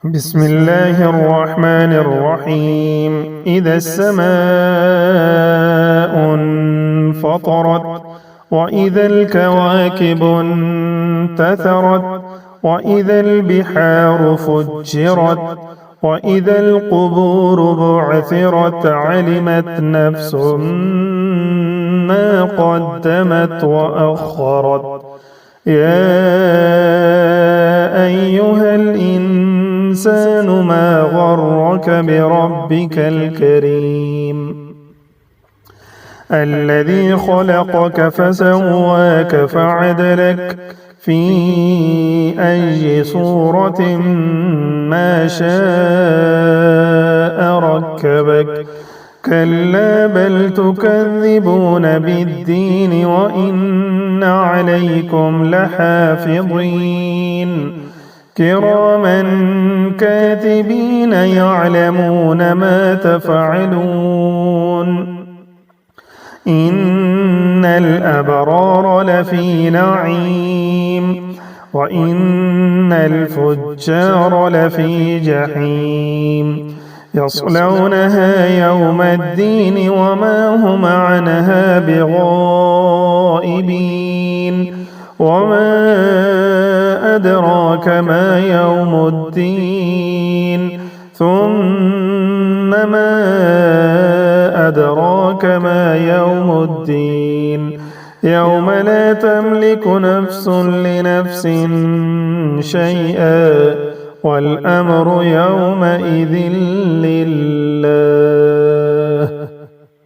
بسم الله الرحمن الرحيم. إذا السماء انفطرت وإذا الكواكب انتثرت وإذا البحار فجرت وإذا القبور بعثرت علمت نفس ما قدمت وأخرت. يا أيها الإنسان ما غرك بربك الكريم الذي خلقك فسواك فعدلك في أي صورة ما شاء ركبك. كلا بل تكذبون بالدين وإن عليكم لحافظين كراما كاتبين يعلمون ما تفعلون. إن الأبرار لفي نعيم وإن الفجار لفي جحيم يصلونها يوم الدين وما هم عنها بغائبين. وما أدراك ما يوم الدين ثم ما أدراك ما يوم الدين يوم لا تملك نفس لنفس شيئا والأمر يومئذ لله.